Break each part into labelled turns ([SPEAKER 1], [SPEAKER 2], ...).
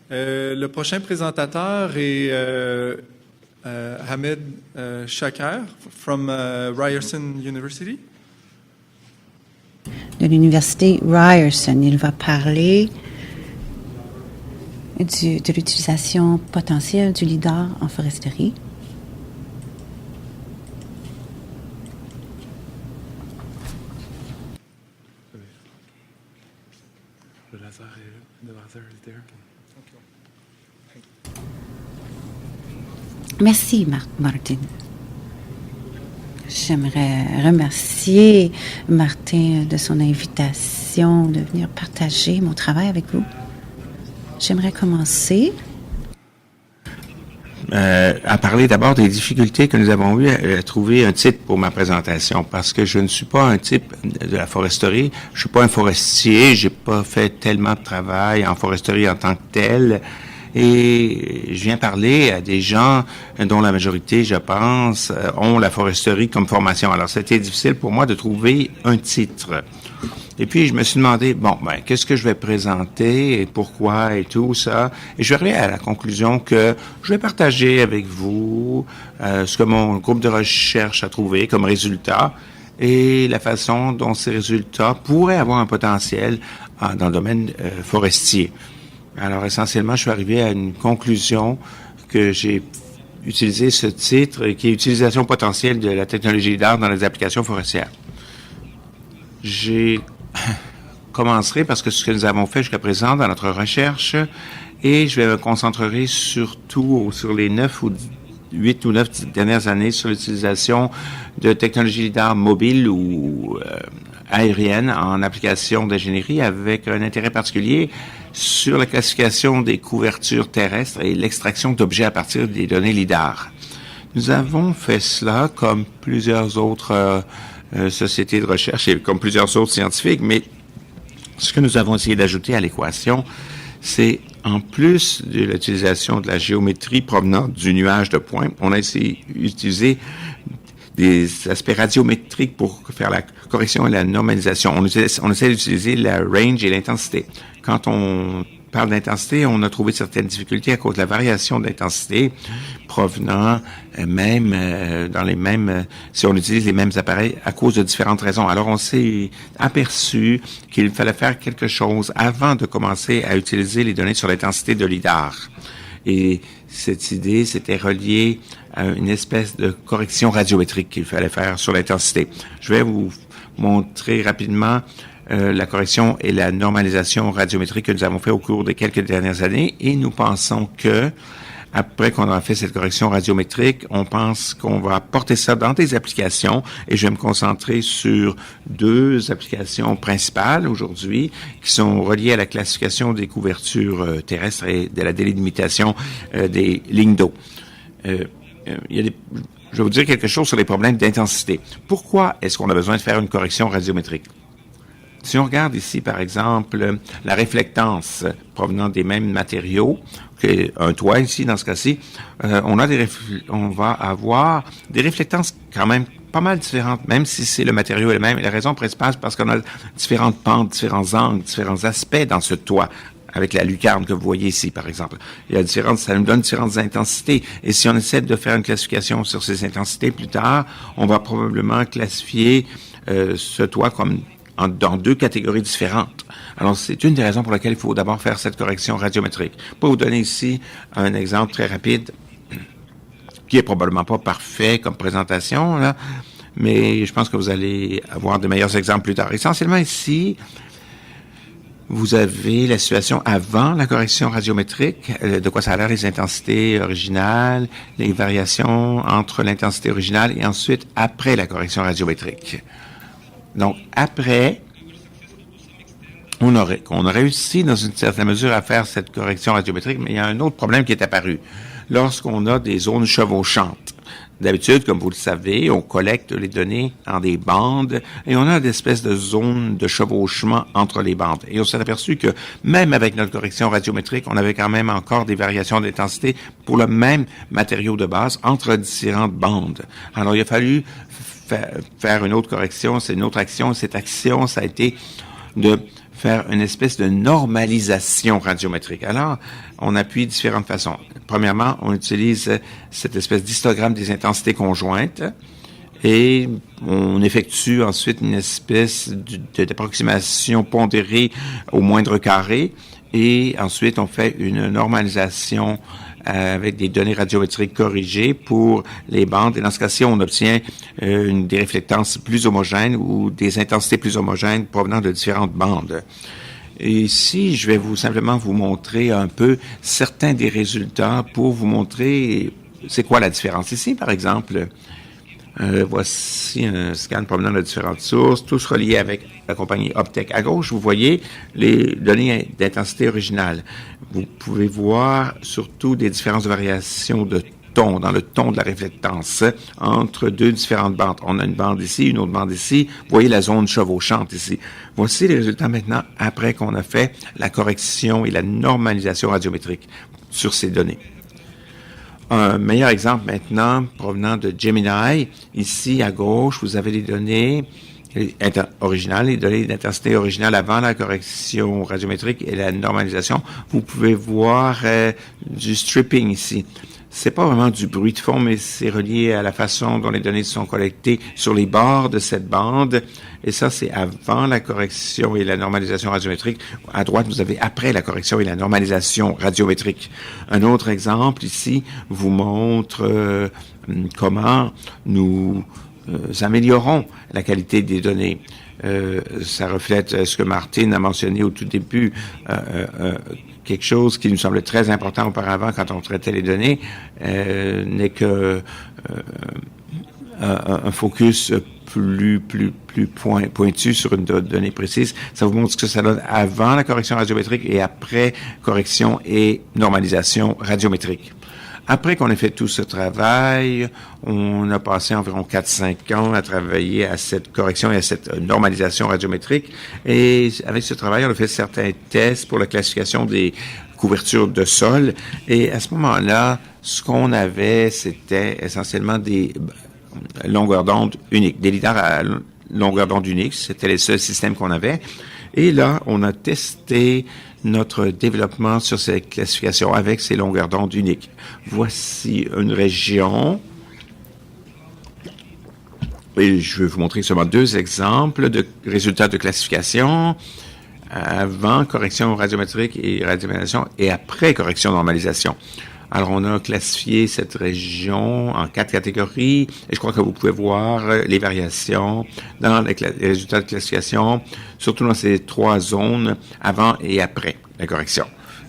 [SPEAKER 1] Le prochain présentateur est Hamed Shaker from Ryerson University.
[SPEAKER 2] De l'université Ryerson. Il va parler de l'utilisation potentielle du lidar en foresterie.
[SPEAKER 1] Le laser est là. Le laser est there.
[SPEAKER 2] Merci, Martin. J'aimerais remercier Martin de son invitation de venir partager mon travail avec vous. J'aimerais commencer
[SPEAKER 3] à parler d'abord des difficultés que nous avons eues à trouver un titre pour ma présentation, parce que je ne suis pas un type de la foresterie, je suis pas un forestier, j'ai pas fait tellement de travail en foresterie en tant que tel, et je viens parler à des gens dont la majorité, je pense, ont la foresterie comme formation. Alors, c'était difficile pour moi de trouver un titre. Et puis, je me suis demandé, qu'est-ce que je vais présenter et pourquoi et tout ça. Et je vais arriver à la conclusion que je vais partager avec vous ce que mon groupe de recherche a trouvé comme résultat et la façon dont ces résultats pourraient avoir un potentiel dans le domaine forestier. Alors, essentiellement, je suis arrivé à une conclusion que j'ai utilisé ce titre qui est « Utilisation potentielle de la technologie lidar dans les applications forestières ». J'ai commencerai parce que ce que nous avons fait jusqu'à présent dans notre recherche, et je vais me concentrer surtout sur les 8 ou 9 dernières années sur l'utilisation de technologies lidar mobiles ou aériennes en application d'ingénierie, avec un intérêt particulier sur la classification des couvertures terrestres et l'extraction d'objets à partir des données lidar. Nous avons fait cela comme plusieurs autres sociétés de recherche et comme plusieurs autres scientifiques, mais ce que nous avons essayé d'ajouter à l'équation, c'est en plus de l'utilisation de la géométrie provenant du nuage de points, on a essayé d'utiliser des aspects radiométriques pour faire la correction et la normalisation. On essaie d'utiliser la range et l'intensité. Quand on parle d'intensité, on a trouvé certaines difficultés à cause de la variation d'intensité provenant même dans les mêmes, si on utilise les mêmes appareils à cause de différentes raisons. Alors, on s'est aperçu qu'il fallait faire quelque chose avant de commencer à utiliser les données sur l'intensité de lidar. Et cette idée, c'était relié à une espèce de correction radiométrique qu'il fallait faire sur l'intensité. Je vais vous montrer rapidement la correction et la normalisation radiométrique que nous avons fait au cours des quelques dernières années, et nous pensons que après qu'on a fait cette correction radiométrique, on pense qu'on va porter ça dans des applications, et je vais me concentrer sur 2 applications principales aujourd'hui qui sont reliées à la classification des couvertures terrestres et de la délimitation des lignes d'eau. Je vais vous dire quelque chose sur les problèmes d'intensité. Pourquoi est-ce qu'on a besoin de faire une correction radiométrique? Si on regarde ici, par exemple, la réflectance provenant des mêmes matériaux, un toit ici, dans ce cas-ci, on va avoir des réflectances quand même pas mal différentes, même si c'est le matériau est le même. Et la raison principale, c'est parce qu'on a différentes pentes, différents angles, différents aspects dans ce toit, avec la lucarne que vous voyez ici, par exemple. Ça nous donne différentes intensités. Et si on essaie de faire une classification sur ces intensités plus tard, on va probablement classifier ce toit comme dans 2 catégories différentes. Alors, c'est une des raisons pour lesquelles il faut d'abord faire cette correction radiométrique. Pour vous donner ici un exemple très rapide, qui est probablement pas parfait comme présentation, là, mais je pense que vous allez avoir de meilleurs exemples plus tard. Essentiellement ici, vous avez la situation avant la correction radiométrique, de quoi ça a l'air les intensités originales, les variations entre l'intensité originale, et ensuite après la correction radiométrique. Donc, après, on a réussi dans une certaine mesure à faire cette correction radiométrique, mais il y a un autre problème qui est apparu. Lorsqu'on a des zones chevauchantes, d'habitude, comme vous le savez, on collecte les données en des bandes et on a des espèces de zones de chevauchement entre les bandes. Et on s'est aperçu que même avec notre correction radiométrique, on avait quand même encore des variations d'intensité pour le même matériau de base entre différentes bandes. Alors, il a fallu faire une autre correction, c'est une autre action. Cette action, ça a été de faire une espèce de normalisation radiométrique. Alors, on appuie de différentes façons. Premièrement, on utilise cette espèce d'histogramme des intensités conjointes et on effectue ensuite une espèce d'approximation pondérée au moindre carré et ensuite on fait une normalisation avec des données radiométriques corrigées pour les bandes. Et dans ce cas-ci, on obtient des réflectances plus homogènes ou des intensités plus homogènes provenant de différentes bandes. Et ici, je vais simplement vous montrer un peu certains des résultats pour vous montrer c'est quoi la différence. Ici, par exemple, voici un scan provenant de différentes sources, tous reliés avec la compagnie Optech. À gauche, vous voyez les données d'intensité originale. Vous pouvez voir surtout des différences de variation de ton, dans le ton de la réflectance, entre deux différentes bandes. On a une bande ici, une autre bande ici. Vous voyez la zone chevauchante ici. Voici les résultats maintenant après qu'on a fait la correction et la normalisation radiométrique sur ces données. Un meilleur exemple maintenant provenant de Gemini. Ici, à gauche, vous avez les données originales, les données d'intensité originale avant la correction radiométrique et la normalisation. Vous pouvez voir du stripping ici. C'est pas vraiment du bruit de fond, mais c'est relié à la façon dont les données sont collectées sur les bords de cette bande. Et ça, c'est avant la correction et la normalisation radiométrique. À droite, vous avez après la correction et la normalisation radiométrique. Un autre exemple ici vous montre comment nous améliorons la qualité des données. Ça reflète ce que Martine a mentionné au tout début, quelque chose qui nous semblait très important auparavant quand on traitait les données, n'est que un focus plus pointu sur une donnée précise. Ça vous montre ce que ça donne avant la correction radiométrique et après correction et normalisation radiométrique. Après qu'on ait fait tout ce travail, on a passé environ 4-5 ans à travailler à cette correction et à cette normalisation radiométrique. Et avec ce travail, on a fait certains tests pour la classification des couvertures de sol. Et à ce moment-là, ce qu'on avait, c'était essentiellement des longueurs d'onde uniques, des lidars à longueur d'onde unique. C'était les seuls systèmes qu'on avait. Et là, on a testé notre développement sur ces classifications avec ces longueurs d'onde uniques. Voici une région. Et je vais vous montrer seulement 2 exemples de résultats de classification avant correction radiométrique et radiométrisation et après correction normalisation. Alors, on a classifié cette région en 4 catégories et je crois que vous pouvez voir les variations dans les résultats de classification, surtout dans ces 3 zones avant et après la correction.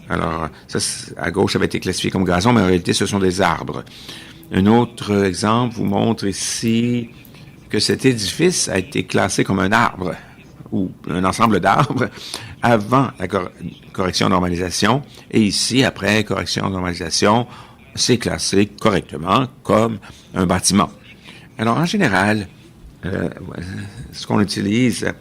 [SPEAKER 3] Alors, ça, à gauche, ça avait été classifié comme gazon, mais en réalité, ce sont des arbres. Un autre exemple vous montre ici que cet édifice a été classé comme un arbre ou un ensemble d'arbres avant la correction-normalisation. Et ici, après correction-normalisation, c'est classé correctement comme un bâtiment. Alors, en général, ce qu'on utilise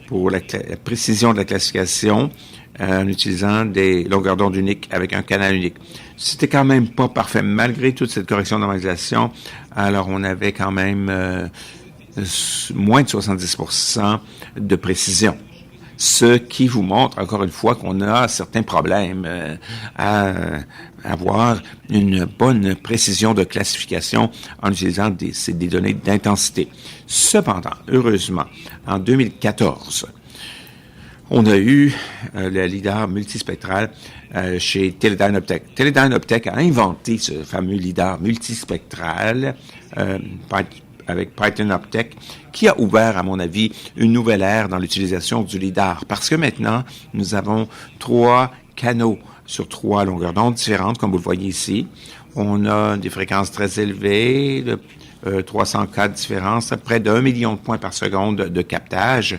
[SPEAKER 3] pour la précision de la classification, en utilisant des longueurs d'onde uniques avec un canal unique. C'était quand même pas parfait. Malgré toute cette correction-normalisation, alors on avait quand même moins de 70% de précision. Ce qui vous montre, encore une fois, qu'on a certains problèmes à avoir une bonne précision de classification en utilisant des données d'intensité. Cependant, heureusement, en 2014, on a eu le lidar multispectral chez Teledyne Optech. Teledyne Optech a inventé ce fameux lidar multispectral avec Python Optech, qui a ouvert, à mon avis, une nouvelle ère dans l'utilisation du lidar. Parce que maintenant, nous avons 3 canaux sur 3 longueurs d'onde différentes, comme vous le voyez ici. On a des fréquences très élevées, de 304 différences, près d'1 million de points par seconde de captage.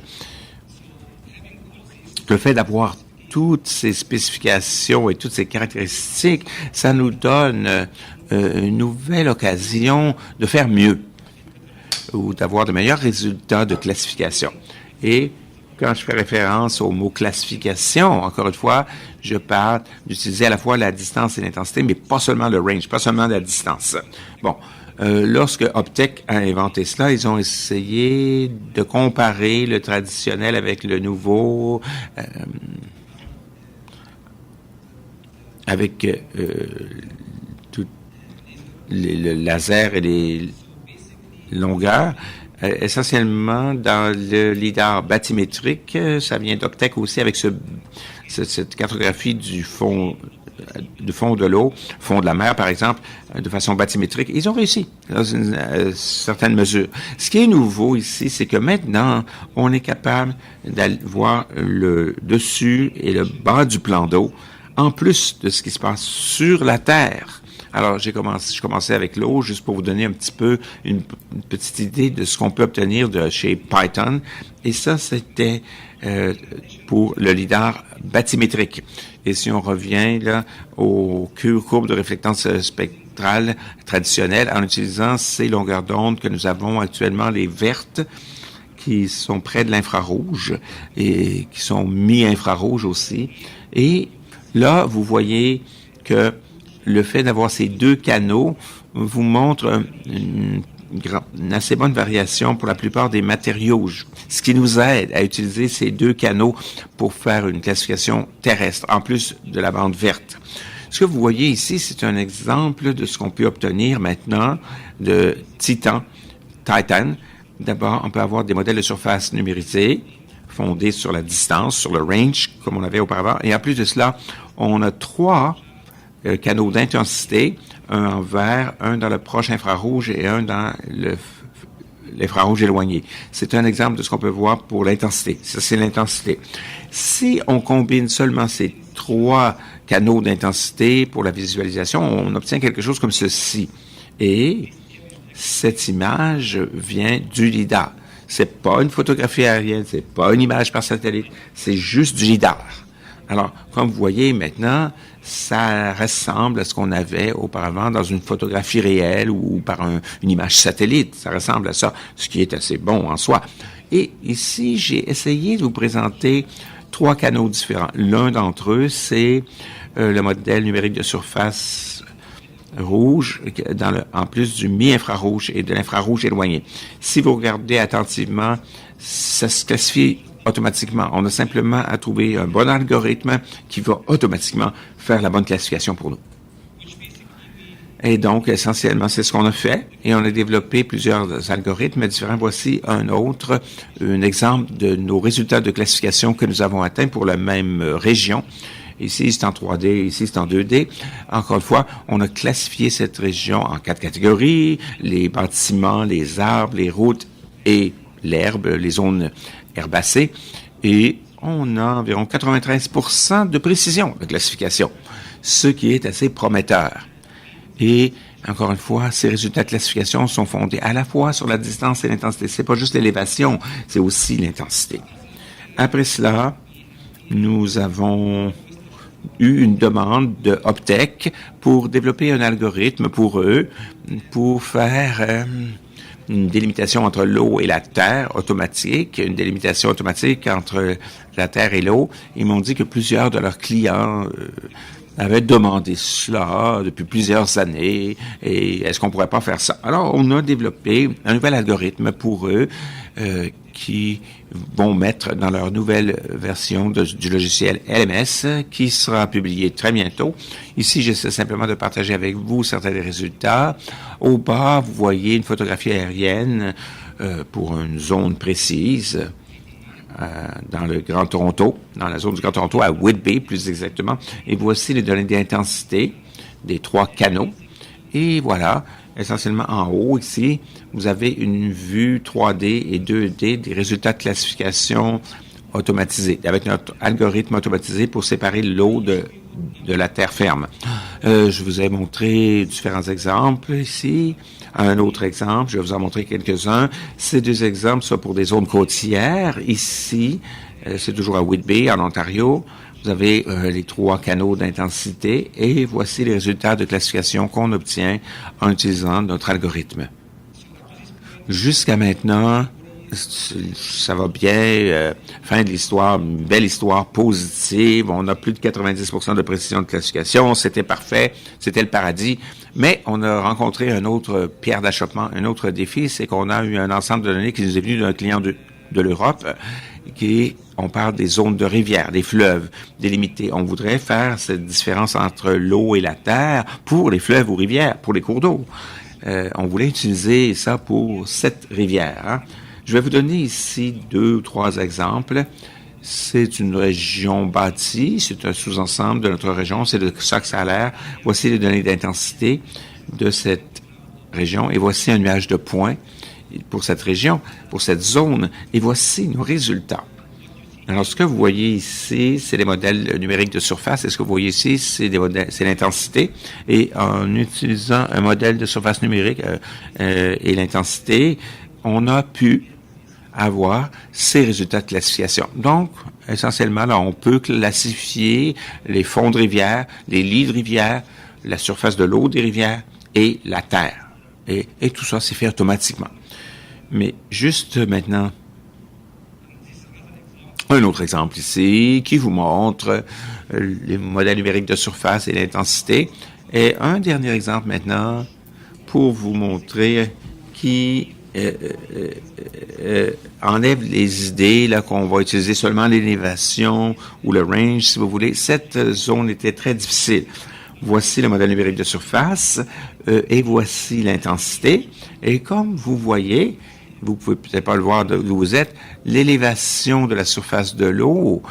[SPEAKER 3] Le fait d'avoir toutes ces spécifications et toutes ces caractéristiques, ça nous donne une nouvelle occasion de faire mieux ou d'avoir de meilleurs résultats de classification. Et quand je fais référence au mot classification, encore une fois, je parle d'utiliser à la fois la distance et l'intensité, mais pas seulement le range, pas seulement la distance. Bon, Lorsque Optech a inventé cela, ils ont essayé de comparer le traditionnel avec le nouveau, avec le laser et les longueurs. Essentiellement dans le lidar bathymétrique, ça vient d'Optech aussi avec cette cartographie du fond de l'eau, fond de la mer par exemple, de façon bathymétrique. Ils ont réussi dans une certaine mesure. Ce qui est nouveau ici, c'est que maintenant, on est capable d'aller voir le dessus et le bas du plan d'eau, en plus de ce qui se passe sur la Terre. Alors, je commençais avec l'eau, juste pour vous donner un petit peu une petite idée de ce qu'on peut obtenir de chez Python. Et ça, c'était pour le lidar bathymétrique. Et si on revient là aux courbes de réflectance spectrale traditionnelles, en utilisant ces longueurs d'onde que nous avons actuellement, les vertes, qui sont près de l'infrarouge et qui sont mi-infrarouge aussi. Et là, vous voyez que le fait d'avoir ces deux canaux vous montre une assez bonne variation pour la plupart des matériaux, ce qui nous aide à utiliser ces deux canaux pour faire une classification terrestre, en plus de la bande verte. Ce que vous voyez ici, c'est un exemple de ce qu'on peut obtenir maintenant de Titan. D'abord, on peut avoir des modèles de surface numérisés, fondés sur la distance, sur le range, comme on avait auparavant. Et en plus de cela, on a 3 canaux d'intensité, un en vert, un dans le proche infrarouge et un dans l'infrarouge éloigné. C'est un exemple de ce qu'on peut voir pour l'intensité. Ça, c'est l'intensité. Si on combine seulement ces 3 canaux d'intensité pour la visualisation, on obtient quelque chose comme ceci. Et cette image vient du lidar. C'est pas une photographie aérienne, c'est pas une image par satellite, c'est juste du lidar. Alors, comme vous voyez maintenant, ça ressemble à ce qu'on avait auparavant dans une photographie réelle ou par une image satellite. Ça ressemble à ça, ce qui est assez bon en soi. Et ici, j'ai essayé de vous présenter 3 canaux différents. L'un d'entre eux, c'est le modèle numérique de surface rouge, en plus du mi-infrarouge et de l'infrarouge éloigné. Si vous regardez attentivement, ça se classifie automatiquement. On a simplement à trouver un bon algorithme qui va automatiquement faire la bonne classification pour nous. Et donc, essentiellement, c'est ce qu'on a fait. Et on a développé plusieurs algorithmes différents. Voici un exemple de nos résultats de classification que nous avons atteints pour la même région. Ici, c'est en 3D, ici, c'est en 2D. Encore une fois, on a classifié cette région en 4 catégories, les bâtiments, les arbres, les routes et l'herbe, les zones herbacées. Et on a environ 93% de précision de classification, ce qui est assez prometteur. Et encore une fois, ces résultats de classification sont fondés à la fois sur la distance et l'intensité. C'est pas juste l'élévation, c'est aussi l'intensité. Après cela, nous avons eu une demande de Optech pour développer un algorithme pour eux, pour faire une délimitation entre l'eau et la terre automatique, une délimitation automatique entre la terre et l'eau. Ils m'ont dit que plusieurs de leurs clients avaient demandé cela depuis plusieurs années, et est-ce qu'on pourrait pas faire ça? Alors, on a développé un nouvel algorithme pour eux qui vont mettre dans leur nouvelle version du logiciel LMS qui sera publié très bientôt. Ici, j'essaie simplement de partager avec vous certains des résultats. Au bas, vous voyez une photographie aérienne pour une zone précise dans le Grand Toronto, dans la zone du Grand Toronto, à Whitby plus exactement. Et voici les données d'intensité des 3 canaux. Et voilà, essentiellement en haut ici, vous avez une vue 3D et 2D des résultats de classification automatisés, avec notre algorithme automatisé pour séparer l'eau de la terre ferme. Je vous ai montré différents exemples ici. Un autre exemple, je vais vous en montrer quelques-uns. Ces 2 exemples sont pour des zones côtières. Ici, c'est toujours à Whitby, en Ontario. Vous avez les 3 canaux d'intensité et voici les résultats de classification qu'on obtient en utilisant notre algorithme. Jusqu'à maintenant, ça va bien, fin de l'histoire, une belle histoire positive, on a plus de 90% de précision de classification, c'était parfait, c'était le paradis, mais on a rencontré un autre pierre d'achoppement, un autre défi, c'est qu'on a eu un ensemble de données qui nous est venu d'un client de l'Europe, on parle des zones de rivières, des fleuves délimités. On voudrait faire cette différence entre l'eau et la terre pour les fleuves ou rivières, pour les cours d'eau. On voulait utiliser ça pour cette rivière. Hein. Je vais vous donner ici 2 ou 3 exemples. C'est une région bâtie, c'est un sous-ensemble de notre région, c'est de ça que ça a l'air. Voici les données d'intensité de cette région et voici un nuage de points pour cette région, pour cette zone, et voici nos résultats. Alors, ce que vous voyez ici, c'est les modèles numériques de surface, et ce que vous voyez ici, c'est l'intensité, et en utilisant un modèle de surface numérique et l'intensité, on a pu avoir ces résultats de classification. Donc, essentiellement, là, on peut classifier les fonds de rivière, les lits de rivière, la surface de l'eau des rivières et la terre. Et tout ça, c'est fait automatiquement. Mais juste maintenant, un autre exemple ici qui vous montre les modèles numériques de surface et l'intensité. Et un dernier exemple maintenant pour vous montrer qui enlève les idées là qu'on va utiliser seulement l'élévation ou le range, si vous voulez. Cette zone était très difficile. Voici le modèle numérique de surface et voici l'intensité. Et comme vous voyez, vous pouvez peut-être pas le voir d'où vous êtes, l'élévation de la surface de l'eau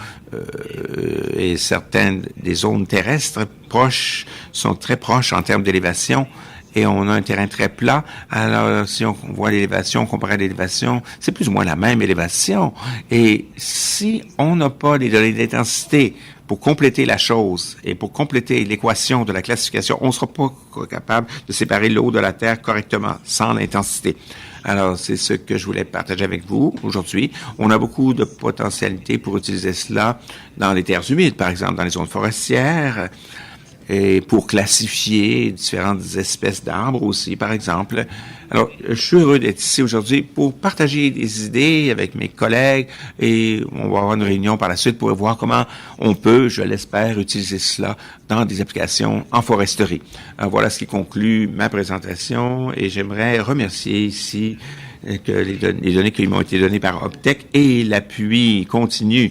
[SPEAKER 3] et certaines des zones terrestres proches sont très proches en termes d'élévation et on a un terrain très plat. Alors, si on voit l'élévation comparé à l'élévation, c'est plus ou moins la même élévation. Et si on n'a pas les données d'intensité pour compléter la chose et pour compléter l'équation de la classification, on ne sera pas capable de séparer l'eau de la terre correctement sans l'intensité. Alors, c'est ce que je voulais partager avec vous aujourd'hui. On a beaucoup de potentialités pour utiliser cela dans les terres humides, par exemple, dans les zones forestières, et pour classifier différentes espèces d'arbres aussi, par exemple. Alors, je suis heureux d'être ici aujourd'hui pour partager des idées avec mes collègues et on va avoir une réunion par la suite pour voir comment on peut, je l'espère, utiliser cela dans des applications en foresterie. Alors, voilà ce qui conclut ma présentation et j'aimerais remercier ici que les données qui m'ont été données par Optech et l'appui continu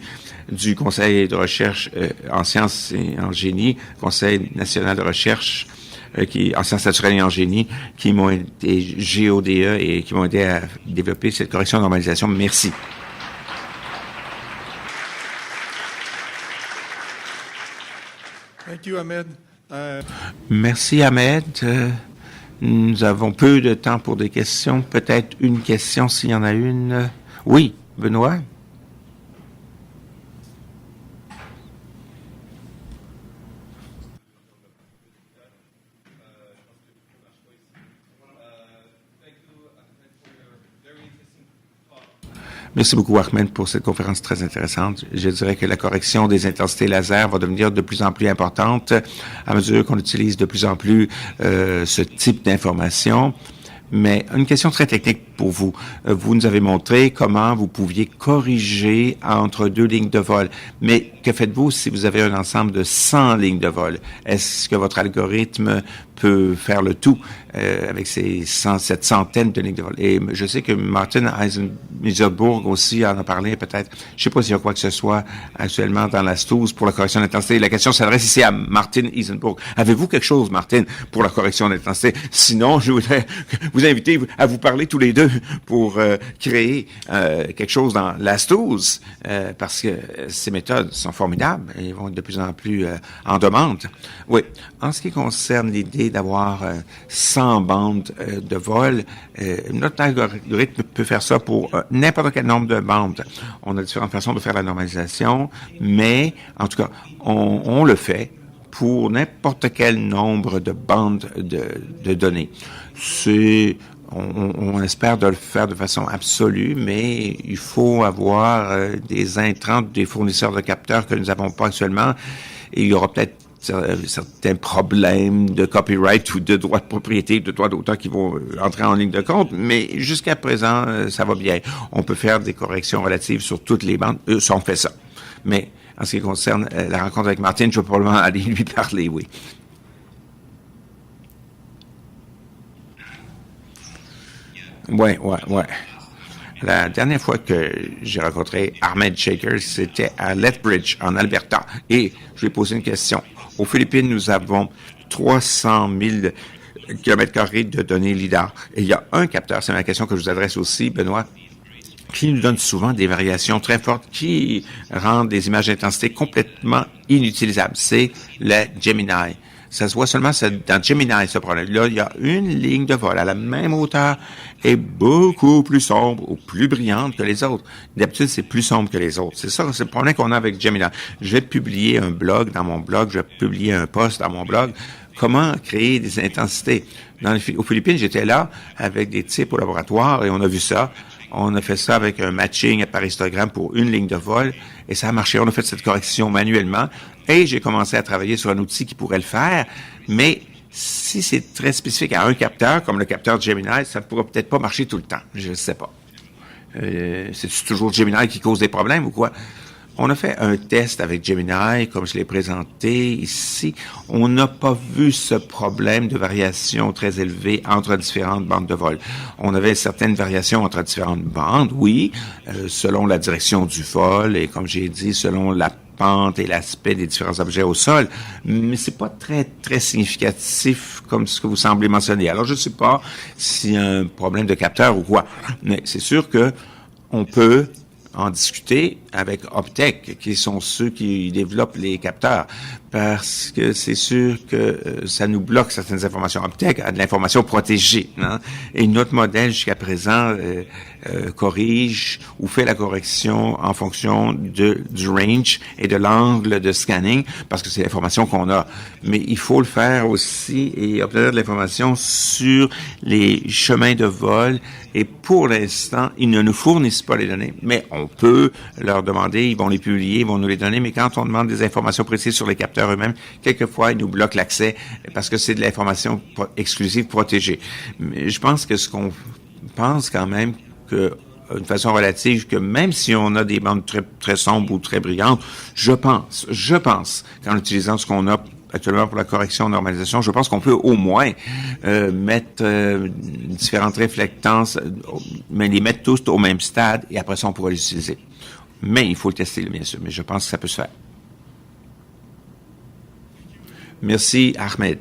[SPEAKER 3] du Conseil de recherche en sciences et en génie, Conseil national de recherche en sciences naturelles et en génie, qui m'ont été GODE et qui m'ont aidé à développer cette correction de normalisation. Merci.
[SPEAKER 1] Thank you, Ahmed.
[SPEAKER 3] Merci, Ahmed. Nous avons peu de temps pour des questions. Peut-être une question s'il y en a une. Oui, Benoît? Merci beaucoup, Ahmed, pour cette conférence très intéressante. Je dirais que la correction des intensités laser va devenir de plus en plus importante à mesure qu'on utilise de plus en plus ce type d'information. Mais une question très technique pour vous. Vous nous avez montré comment vous pouviez corriger entre 2 lignes de vol. Mais que faites-vous si vous avez un ensemble de 100 lignes de vol? Est-ce que votre algorithme peut faire le tout avec cette centaine de lignes de vol? Et je sais que Martin Eisenberg aussi en a parlé peut-être. Je ne sais pas s'il y a quoi que ce soit actuellement dans la STOOS pour la correction d'intensité. La question s'adresse ici à Martin Eisenberg. Avez-vous quelque chose, Martin, pour la correction d'intensité? Sinon, je voudrais vous inviter à vous parler tous les deux pour créer quelque chose dans la STOOS parce que ces méthodes sont formidables et vont être de plus en plus en demande. Oui. En ce qui concerne l'idée d'avoir 100 bandes de vol, notre algorithme peut faire ça pour n'importe quel nombre de bandes. On a différentes façons de faire la normalisation, mais en tout cas, on le fait pour n'importe quel nombre de bandes de données. On espère de le faire de façon absolue, mais il faut avoir des intrants des fournisseurs de capteurs que nous n'avons pas actuellement. Et il y aura peut-être certains problèmes de copyright ou de droit de propriété, de droit d'auteur qui vont entrer en ligne de compte, mais jusqu'à présent, ça va bien. On peut faire des corrections relatives sur toutes les bandes. On fait ça. Mais en ce qui concerne la rencontre avec Martin, je vais probablement aller lui parler, oui. Ouais. La dernière fois que j'ai rencontré Ahmed Shaker, c'était à Lethbridge, en Alberta. Et je lui ai posé une question. Aux Philippines, nous avons 300 000 km² de données LIDAR. Et il y a un capteur, c'est ma question que je vous adresse aussi, Benoît, qui nous donne souvent des variations très fortes qui rendent des images d'intensité complètement inutilisables. C'est le Gemini. Ça se voit seulement dans Gemini, ce problème. Là, il y a une ligne de vol à la même hauteur et beaucoup plus sombre ou plus brillante que les autres. D'habitude, c'est plus sombre que les autres. C'est ça, c'est le problème qu'on a avec Gemini. Je vais publier un blog dans mon blog, je vais publier un post dans mon blog. Comment créer des intensités? Aux Philippines, j'étais là avec des types au laboratoire et on a vu ça. On a fait ça avec un matching par histogramme pour une ligne de vol et ça a marché. On a fait cette correction manuellement et j'ai commencé à travailler sur un outil qui pourrait le faire. Mais si c'est très spécifique à un capteur, comme le capteur de Gemini, ça ne pourra peut-être pas marcher tout le temps. Je ne sais pas. C'est toujours Gemini qui cause des problèmes ou quoi? On a fait un test avec Gemini, comme je l'ai présenté ici. On n'a pas vu ce problème de variation très élevée entre différentes bandes de vol. On avait certaines variations entre différentes bandes, oui, selon la direction du vol et, comme j'ai dit, selon la pente et l'aspect des différents objets au sol, mais c'est pas très, très significatif comme ce que vous semblez mentionner. Alors, je ne sais pas s'il y a un problème de capteur ou quoi, mais c'est sûr que on peut en discuter avec Optech, qui sont ceux qui développent les capteurs, parce que c'est sûr que ça nous bloque certaines informations. Optech a de l'information protégée, hein? Et notre modèle, jusqu'à présent, corrige ou fait la correction en fonction du range et de l'angle de scanning, parce que c'est l'information qu'on a. Mais il faut le faire aussi et obtenir de l'information sur les chemins de vol. Et pour l'instant, ils ne nous fournissent pas les données, mais on peut leur demander, ils vont les publier, ils vont nous les donner, mais quand on demande des informations précises sur les capteurs eux-mêmes, quelquefois, ils nous bloquent l'accès parce que c'est de l'information exclusive protégée. Mais je pense que ce qu'on pense quand même que d'une façon relative, que même si on a des bandes très, très sombres ou très brillantes, je pense qu'en utilisant ce qu'on a actuellement pour la correction, normalisation, je pense qu'on peut au moins mettre différentes réflectances, mais les mettre tous au même stade et après ça, on pourra les utiliser. Mais il faut le tester, bien sûr, mais je pense que ça peut se faire. Merci, Ahmed.